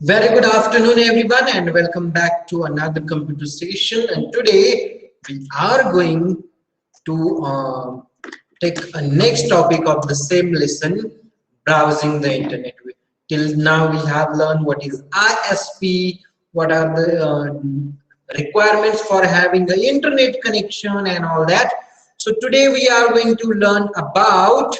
Very good afternoon, everyone, and welcome back to another computer session. And today we are going to take a next topic of the same lesson, browsing the internet. Till now, we have learned what is ISP, what are the requirements for having the internet connection, and all that. So today we are going to learn about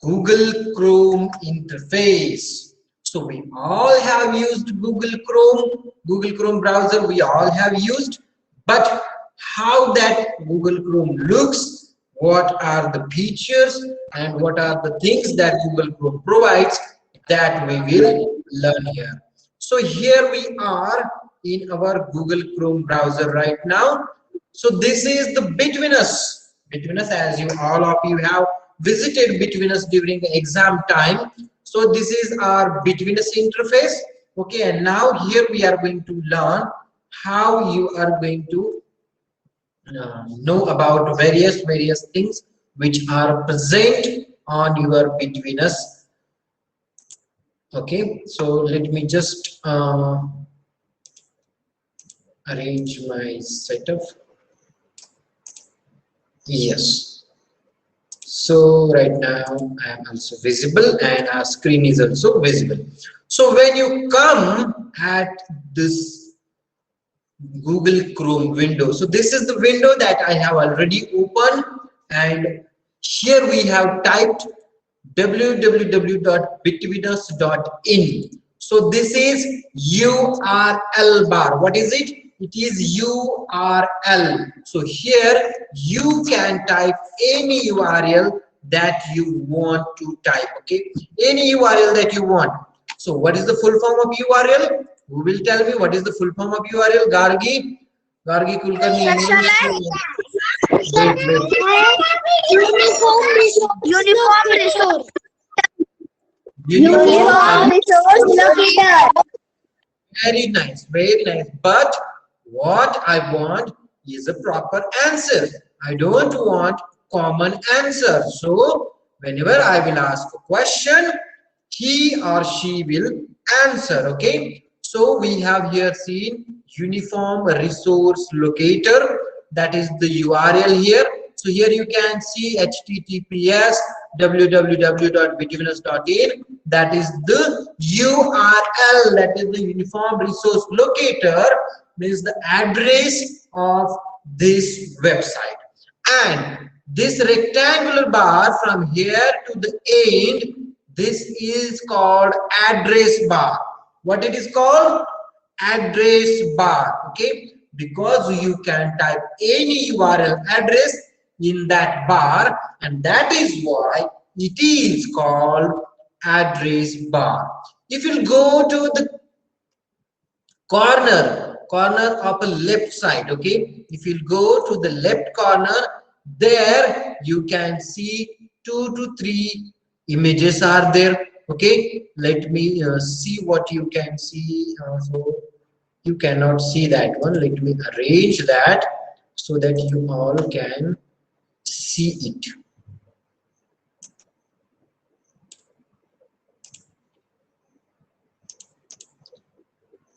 Google Chrome interface. So we all have used Google Chrome browser we all have used, but how that Google Chrome looks, what are the features and what are the things that Google Chrome provides, that we will learn here. So here we are in our Google Chrome browser right now. So this is the between us, as you all of you have visited between us during the exam time. So this is our between us interface. Okay, and now here we are going to learn how you are going to know about various things which are present on your between us. Okay, so let me just arrange my setup. Yes, so right now I am also visible and our screen is also visible. So when you come at this Google Chrome window, so this is the window that I have already opened, and here we have typed www.betweenus.in. So this is URL bar. What is it? It is URL. So here you can type any URL that you want to type. Okay, any URL that you want. So what is the full form of URL? Who will tell me what is the full form of URL? Gargi Kulkarni. Wait, Uniform resource. Uniform. Resource locator. Very nice, very nice. But what I want is a proper answer. I don't want common answer. So whenever I will ask a question, he or she will answer. Okay. So we have here seen uniform resource locator. That is the URL here. So here you can see https www.betweenus.in. That is the URL, that is the uniform resource locator, means the address of this website. And this rectangular bar from here to the end, this is called address bar. What it is called? Address bar. Okay, because you can type any URL address in that bar, and that is why it is called address bar. If you go to the corner of a left side, okay, if you go to the left corner, there you can see 2 to 3 images are there. Okay, let me see what you can see. So you cannot see that one. Let me arrange that so that you all can see it.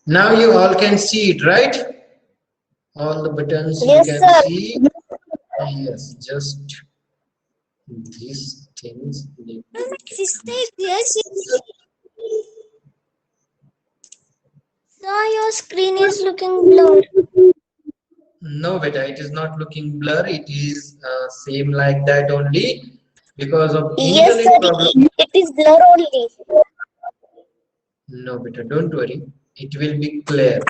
Now you all can see it, right? All the buttons Yes, you can sir. see. Yes, just these things. Sister, yes. Sir, your screen is looking blurred. No, beta, it is not looking blur. It is same like that only because of Yes, internet sir. problem. It is blur only. No, beta, don't worry. It will be clear.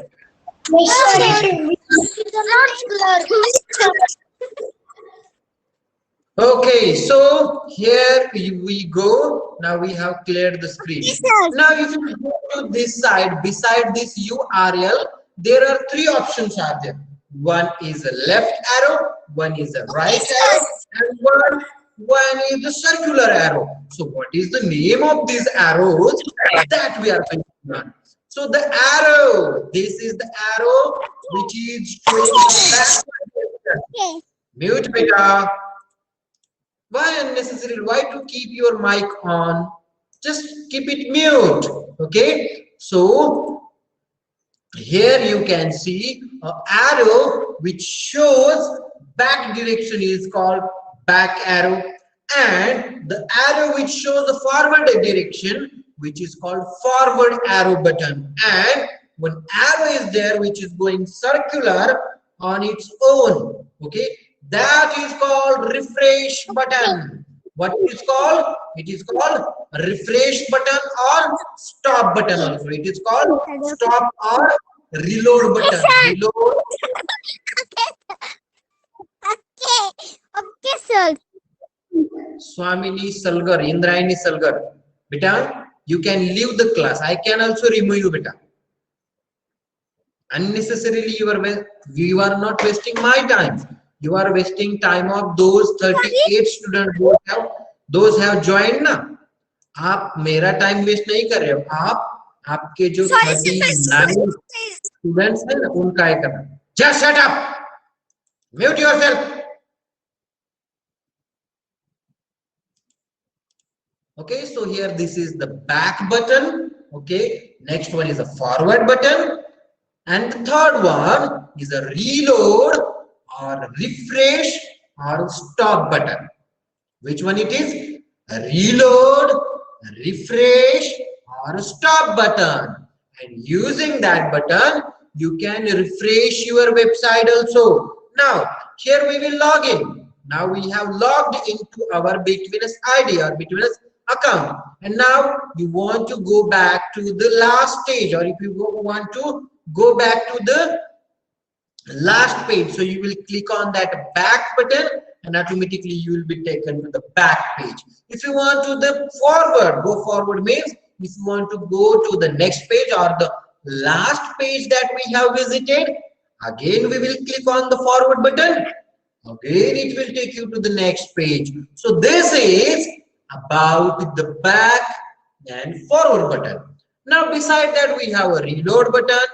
Yes, sir. It is not blur. Okay, so here we go. Now we have cleared the screen. Yes, sir. Now if you go to this side, beside this URL, there are 3 options are there. One is a left arrow, one is a right arrow, and one is the circular arrow. So what is the name of these arrows? That we are going to learn. So the arrow, this is the arrow which is showing the backward. Mute beta. Why unnecessary? Why to keep your mic on? Just keep it mute. Okay. So here you can see an arrow which shows back direction is called back arrow, and the arrow which shows the forward direction which is called forward arrow button, and one arrow is there which is going circular on its own. Okay, that is called refresh button. What it is called? It is called refresh button or stop button also. It is called stop or reload button. Reload. Okay, sir. Swamini Salgar, Indrayani Salgar. Beta, you can leave the class. I can also remove you, beta. Unnecessarily you are not wasting my time. You are wasting time of those 38 students those have joined ना. आप मेरा time waste नहीं कर रहे हो, आपके जो 39 students हैं ना उनका है करना. Just shut up. Mute yourself. Okay, so here this is the back button. Okay, next one is a forward button, and the third one is a reload or refresh or stop button. Which one it is? A reload, refresh or stop button. And using that button, you can refresh your website also. Now, here we will log in. Now we have logged into our Betweenus ID or Betweenus account. And now you want to go back to the last stage, or if you want to go back to the last page, so you will click on that back button and automatically you will be taken to the back page. If you want to the forward, go forward means if you want to go to the next page or the last page that we have visited, again we will click on the forward button. Again it will take you to the next page. So this is about the back and forward button. Now beside that we have a reload button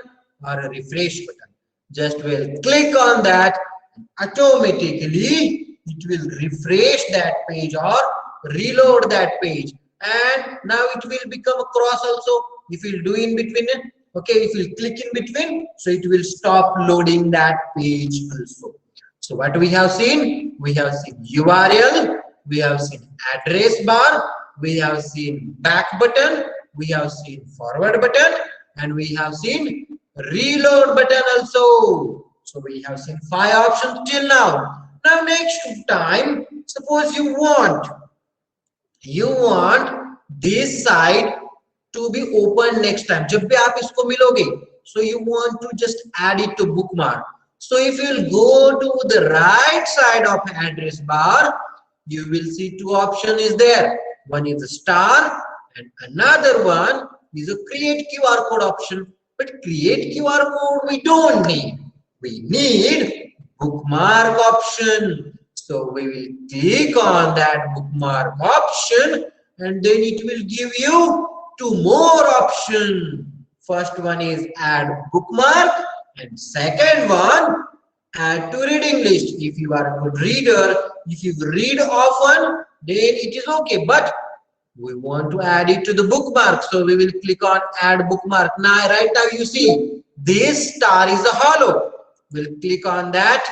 or a refresh button. Just will click on that, automatically it will refresh that page or reload that page, and now it will become a cross also. If you do in between it, okay, if you click in between, so it will stop loading that page also. So what we have seen? We have seen URL, we have seen address bar, we have seen back button, we have seen forward button, and we have seen reload button also. So we have seen 5 options till now. Now next time, suppose you want this side to be open next time. जब भी आप इसको मिलोगे, so you want to just add it to bookmark. So if you will go to the right side of address bar, you will see 2 options is there. One is a star and another one is a create QR code option. But create QR code we don't need. We need bookmark option. So we will click on that bookmark option and then it will give you 2 more options. First one is add bookmark and second one add to reading list. If you are a good reader, if you read often, then it is okay. But we want to add it to the bookmark, so we will click on add bookmark. Now right now you see this star is a hollow. We'll click on that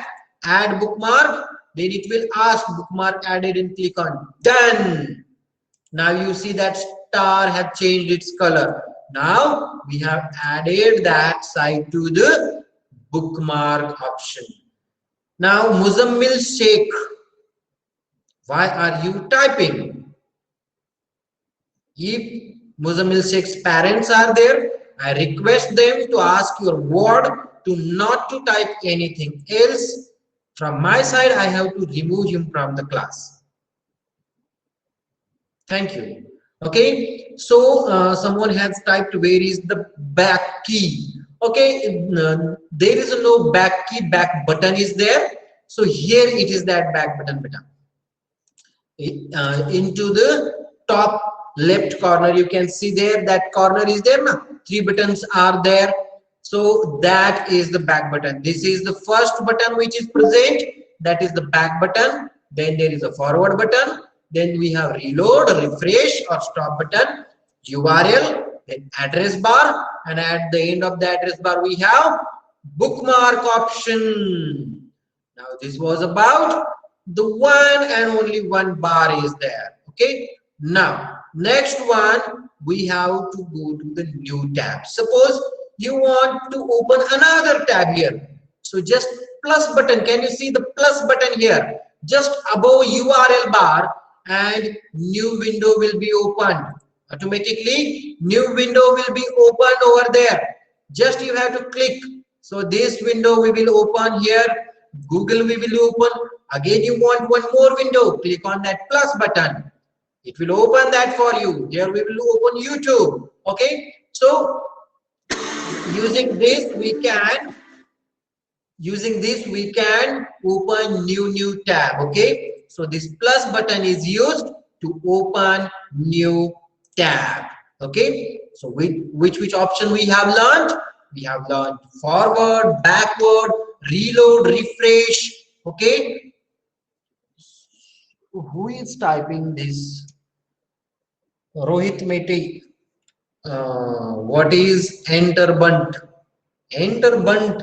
add bookmark, then it will ask bookmark added and click on done. Now you see that star has changed its color. Now we have added that side to the bookmark option. Now Muzammil Sheikh, why are you typing? If Muzammil Sheikh's parents are there, I request them to ask your ward to not to type anything else. From my side, I have to remove him from the class. Thank you. Okay, so someone has typed where is the back key. Okay, there is no back key, back button is there. So here it is that back button button. Into the top left corner you can see there that corner is there now. 3 buttons are there, so that is the back button. This is the first button which is present, that is the back button. Then there is a forward button, then we have reload, refresh or stop button, URL, then address bar, and at the end of the address bar we have bookmark option. Now this was about the one and only one bar is there. Okay. Now next one, we have to go to the new tab. Suppose you want to open another tab here. So just plus button. Can you see the plus button here? Just above URL bar, and new window will be opened. Automatically, new window will be opened over there. Just you have to click. So this window we will open here. Google we will open. Again, you want one more window. Click on that plus button. It will open that for you. Here we will open YouTube. Okay. So using this we can open new tab. Okay. So this plus button is used to open new tab. Okay. So which option we have learned? We have learned forward, backward, reload, refresh. Okay. Who is typing this? Rohit Mete. What is enter bunt? Enter bunt.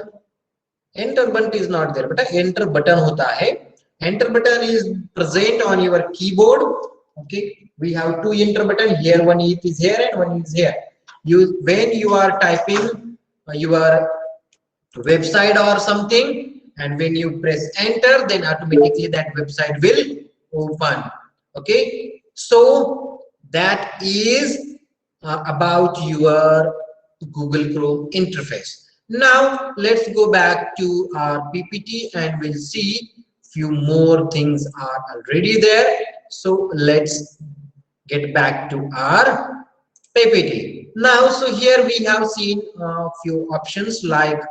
Enter bunt is not there, but enter button hota hai. Enter button is present on your keyboard. Okay, we have two enter button here. One is here and one is here. When you are typing your website or something, and when you press enter, then automatically that website will open. Okay, so that is about your Google Chrome interface. Now let's go back to our PPT and we'll see few more things are already there. So let's get back to our PPT. Now, so here we have seen a few options, like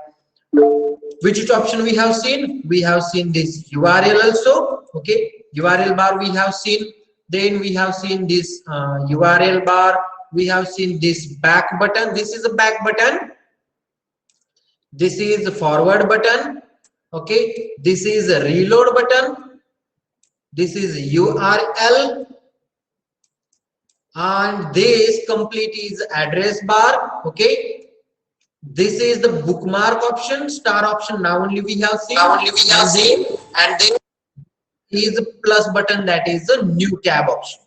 which option we have seen? We have seen this URL also. Okay, URL bar we have seen. Then we have seen this URL bar. We have seen this back button. This is a back button. This is a forward button. Okay, this is a reload button. This is URL, and this complete is address bar. Okay, this is the bookmark option, star option. Now only we have seen. And then is the plus button, that is the new tab option.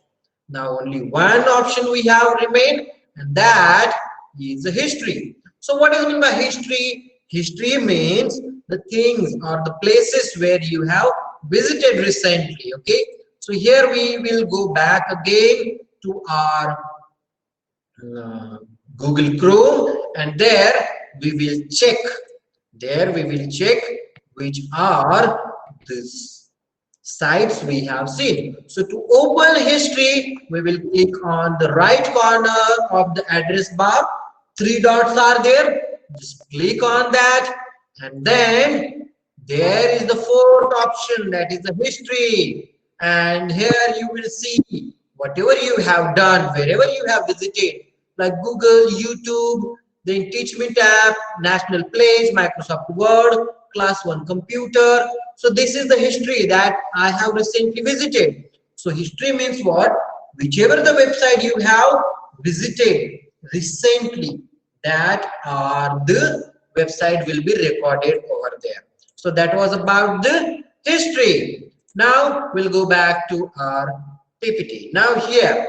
Now only one option we have remained, and that is the history. So what does it mean by history? History means the things or the places where you have visited recently. Okay, so here we will go back again to our Google Chrome, and there we will check which are these sites we have seen. So to open history, we will click on the right corner of the address bar. Three dots are there. Just click on that, and then there is the fourth option, that is the history. And here you will see whatever you have done, wherever you have visited, like Google, YouTube, then Teach Me tab, National Place, Microsoft Word, Class 1 Computer. So this is the history that I have recently visited. So history means what? Whichever the website you have visited recently, that are the website will be recorded over there. So that was about the history. Now we'll go back to our PPT. Now here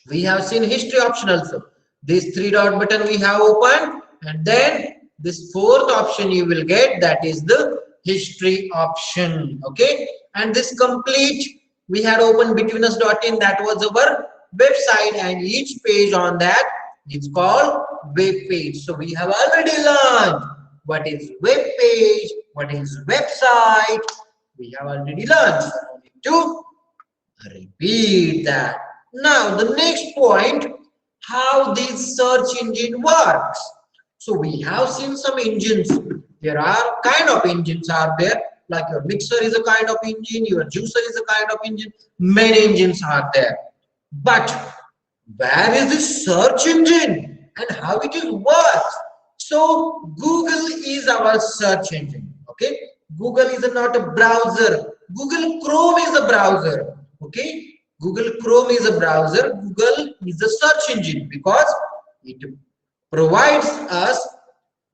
we have seen history option also. This three dot button we have opened, and then this fourth option you will get, that is the history option. Okay, and this complete we had opened betweenus.in, that was our website, and each page on that is called web page. So we have already learned what is web page, what is website. We have already learned. So I need to repeat that. Now the next point, how this search engine works. So we have seen some engines. There are kind of engines are there, like your mixer is a kind of engine, your juicer is a kind of engine. Many engines are there. But where is this search engine and how it works? So Google is our search engine. Okay, Google is not a browser. Google Chrome is a browser. Okay, Google Chrome is a browser. Google is a search engine, because It provides us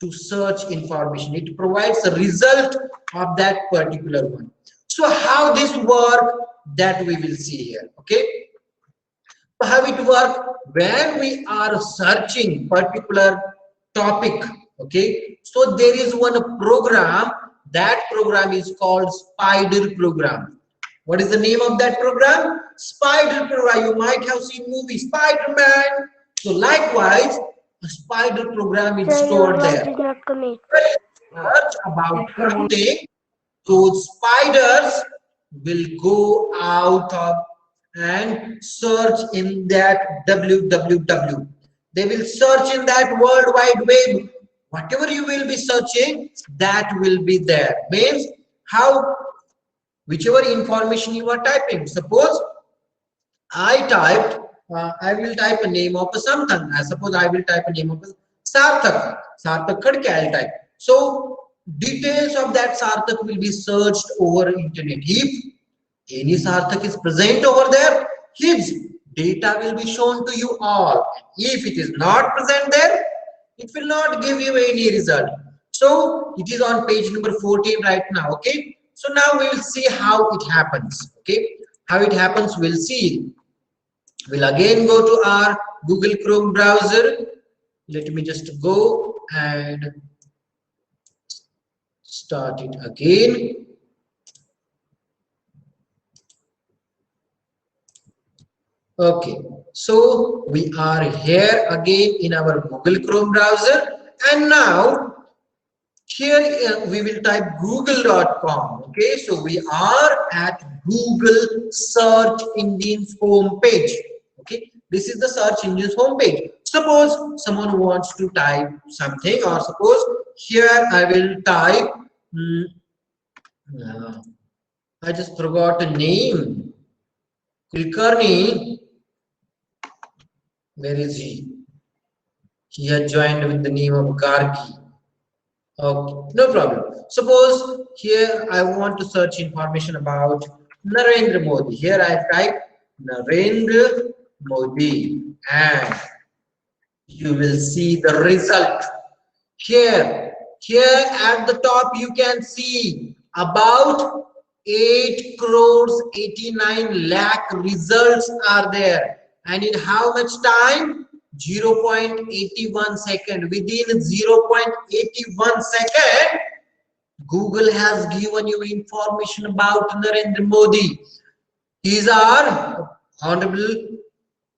to search information. It provides a result of that particular one. So how this work, that we will see here. Okay, how it work when we are searching particular topic. Okay, so there is one program. That program is called Spider program. What is the name of that program? Spider program. You might have seen movie Spider-Man. So likewise, a spider program is stored there. Search about something, those spiders will go out of and search in that www. They will search in that World Wide Web. Whatever you will be searching, that will be there. Means how, whichever information you are typing. Suppose I typed, I will type a name of a something. I suppose I will type a name of a Sarthak. Sarthak Khadke I'll type. So details of that Sarthak will be searched over internet. If any Sarthak is present over there, his data will be shown to you all. If it is not present there, it will not give you any result. So it is on page number 14 right now. Okay, so now we will see how it happens. Okay, how it happens, we'll see. We'll again go to our Google Chrome browser. Let me just go and start it again. Okay, so we are here again in our Google Chrome browser, and now here we will type google.com. Okay, so we are at Google search engine's home page. Okay, this is the search engine's home page. Suppose someone wants to type something, or suppose here I will type I just forgot a name. Kulkarni, where is he? He had joined with the name of Gargi. Okay, no problem. Suppose here I want to search information about Narendra Modi. Here I type Narendra Modi and you will see the result. Here at the top you can see about 8 crores 89 lakh results are there, and in how much time? 0.81 second. Within 0.81 second, Google has given you information about Narendra Modi. He is our honorable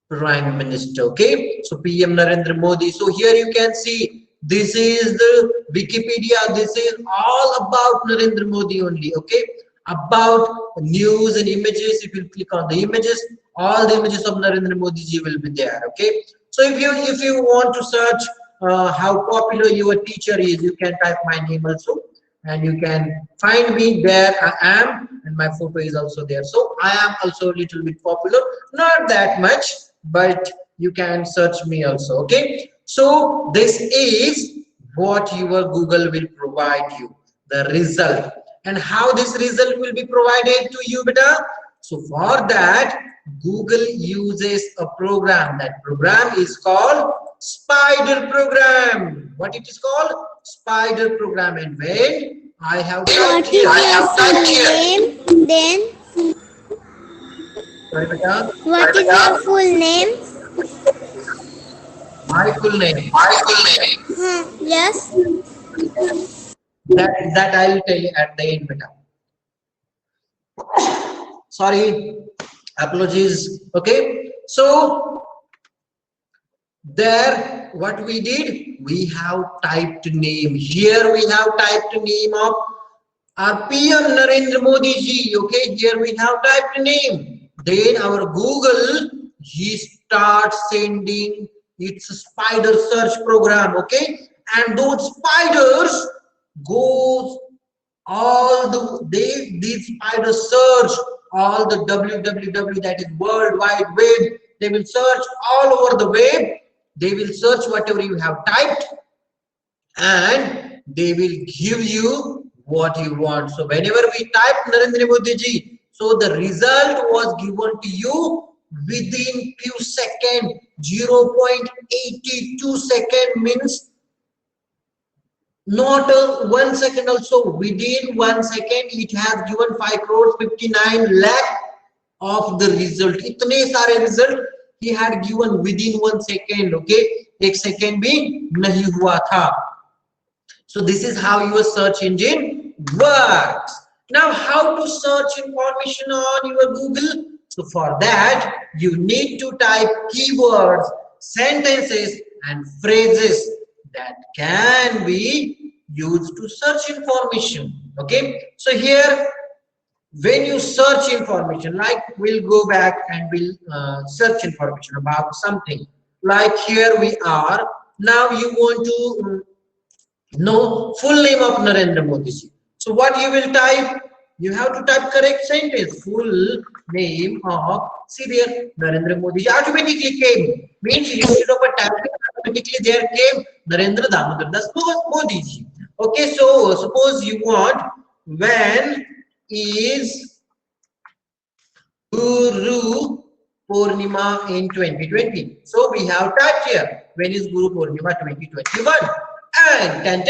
Prime Minister. Okay, so PM Narendra Modi. So here you can see this is the Wikipedia. This is all about Narendra Modi only. Okay, about news and images. If you click on the images, all the images of Narendra Modi ji will be there. Okay, so if you want to search how popular your teacher is, you can type my name also, and you can find me there. I am, and my photo is also there. So I am also a little bit popular, not that much, but you can search me also. Okay, so this is what your Google will provide you, the result. And how this result will be provided to you, beta? So for that, Google uses a program. That program is called Spider program. What it is called? Spider program. And when I have typed here, Name, then sorry, beta. what is your full name? My full name. Yes. That I will tell you at the end, beta. Sorry, apologies. Okay, so there what we did, we have typed name. Here we have typed name of our PM Narendra Modi ji. Okay, here we have typed name. Then our Google, he starts sending its spider search program. Okay, and those spiders goes all these spiders search all the www, that is World Wide Web. They will search all over the web. They will search whatever you have typed, and they will give you what you want. So whenever we type Narendra Modi ji, so the result was given to you within few seconds. 0.82 second means not 1 second also. Within 1 second it has given 5 crores 59 lakh of the result. इतने सारे result he had given within 1 second. Okay, 1 second भी नहीं हुआ था. So this is how your search engine works. Now, how to search information on your Google? So for that, you need to type keywords, sentences, and phrases that can be used to search information. Okay. So here, when you search information, like we'll go back and we'll search information about something. Like here we are. Now you want to know full name of Narendra Modi ji. So what you will type? You have to type correct sentence. Full name of, see there, Narendra Modi ji automatically came. Means instead of a typing, automatically there came Narendra Damodar Das Modi ji. Okay, so suppose you want, when is Guru Purnima in 2020? So we have typed here, when is Guru Purnima 2021? And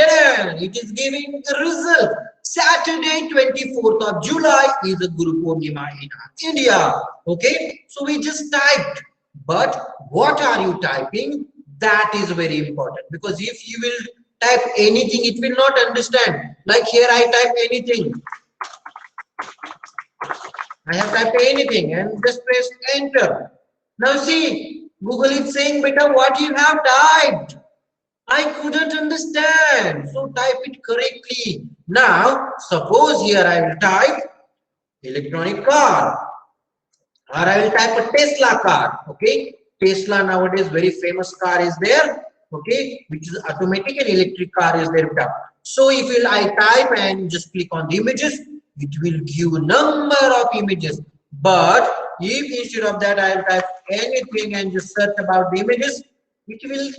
it is giving the result. Saturday 24th of July is a Guru Purnima in India. Okay, so we just typed, but what are you typing? That is very important, because if you will type anything, it will not understand. Like here I type anything. I have typed anything and just press enter. Now see, Google is saying, beta, what you have typed? I couldn't understand. So type it correctly. Now, suppose here I will type electronic car, or I will type a Tesla car. Okay, Tesla nowadays very famous car is there. Okay, which is automatic and electric car is there. So if I type and just click on the images, it will give a number of images. But if instead of that I will type anything and just search about the images, it will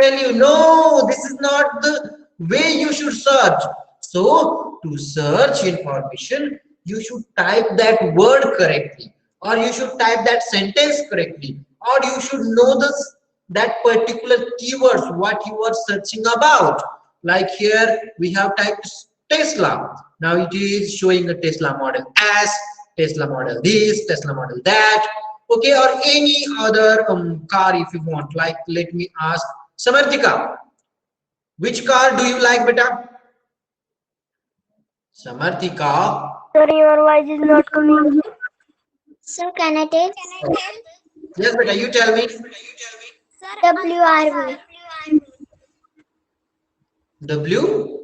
tell you, no, this is not the way you should search. So to search information, you should type that word correctly, or you should type that sentence correctly, or you should know this, that particular keywords what you are searching about. Like here we have typed Tesla. Now it is showing a Tesla Model S, Tesla Model this, Tesla Model that. Okay, or any other car if you want. Like let me ask Samarthika, which car do you like, beta? Samarthika. Sorry, your voice is not coming. Sir, can I tell? Yes, beta, you tell me. WRV. W?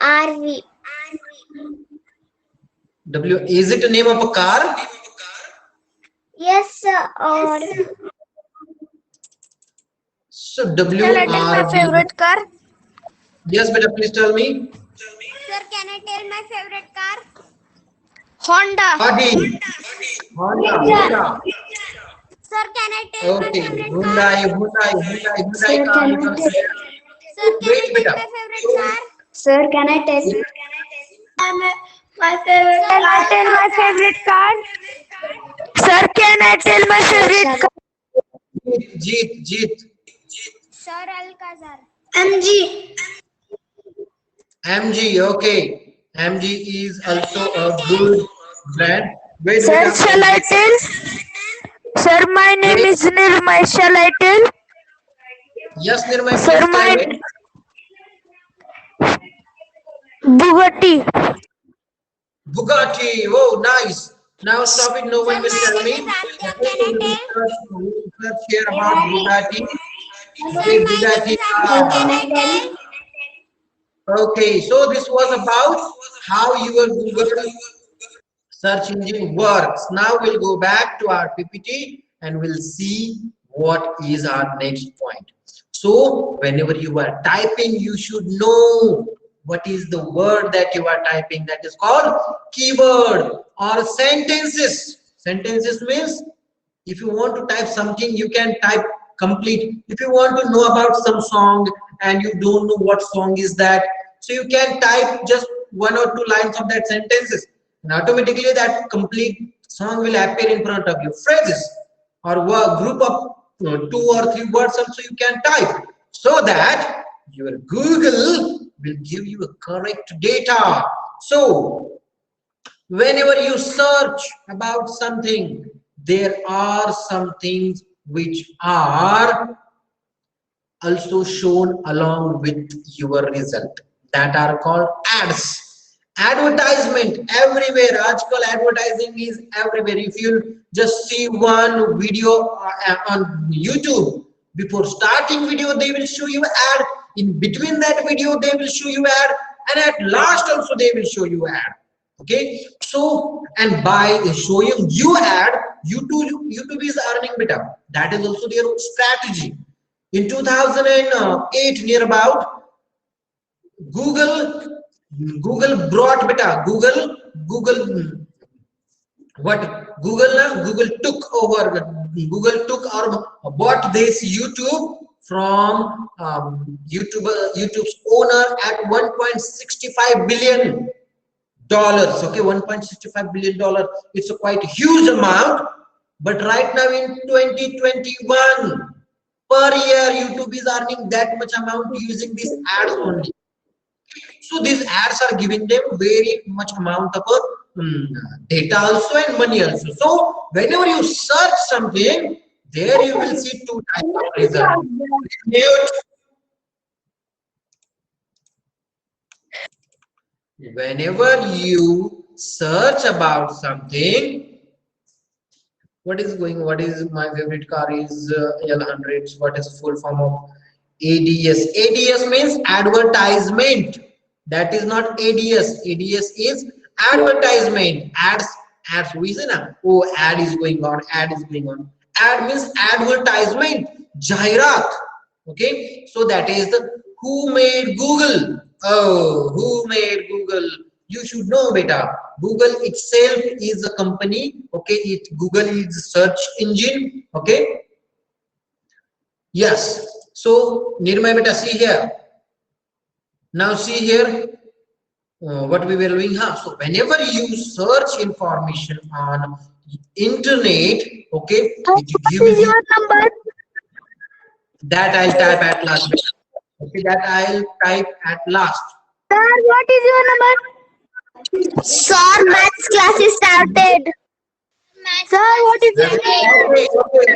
RV. W, is it a name of a car? Yes, sir. Or So W Shall I tell my R V. favorite car? Yes, beta, please tell me. Sir, can I tell my favorite car? Honda. Audi. Honda. Sir, can I tell my Okay, favorite Hyundai Sir, car. can I tell? Sir, Wait, can I beta. tell my favorite car? Sir, can I tell? My favorite. Can I tell my favorite car? Sir, can I tell my favorite car? Jeet. Sir, Alcazar. MG. MG, okay. MG is also a good brand. Wait, Sir, beta. shall I tell? Sir, my name Wait. is Nirmay. Shall I tell? Yes, Nirmay, Sir, please tell my me. Bugatti. Bugatti, oh nice. Now stop it, no one will tell me. Can Okay, so we will search here about Bugatti. Okay, Sir, Bugatti. Can I tell? Okay, so this was about how your Google search engine works. Now we'll go back to our PPT and we'll see what is our next point. So whenever you are typing, you should know what is the word that you are typing. That is called keyword or sentences. Sentences means if you want to type something, you can type complete. If you want to know about some song and you don't know what song is that, so you can type just 1 or 2 lines of that sentences, and automatically that complete song will appear in front of you. Phrases or group of 2 or 3 words also you can type, so that your Google will give you a correct data. So whenever you search about something, there are some things which are also shown along with your result, that are called ads. Advertisement everywhere. આજકાલ advertising is everywhere. If you just see one video on YouTube, before starting video they will show you ad, in between that video they will show you ad, and at last also they will show you ad. Okay, so and by showing you ad, YouTube is earning beta. That is also their strategy. In 2008 near about, Google brought beta, Google what Google took over, Google took or bought this YouTube from YouTube's owner at 1.65 billion dollars. Okay, 1.65 billion dollar, it's a quite huge amount. But right now in 2021, per year YouTube is earning that much amount using these ads only. So these ads are giving them very much amount of data also and money also. So whenever you search something, there you will see 2 types of results. Mute. Whenever you search about something, what is my favorite car is L100s. What is full form of ADS? ADS means advertisement. That is not ADS. ADS is advertisement. Ads we say na, oh ad is going on. Ad means advertisement, jairat. Okay, so that is the who made Google. Oh, who made Google? You should know beta. Google itself is a company. Okay, Google is a search engine. Okay, yes. So Nirmay beta, see here. Now see here what we were doing. So whenever you search information on internet, okay, it gives you that. I'll type at last. Okay, that I'll type at last. Sir, what is your number? Sir, maths class is started. Sir, what is your name? Okay,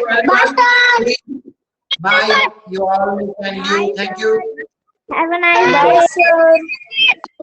Bye. bye. You all and you. Thank you. Have a nice day, sir.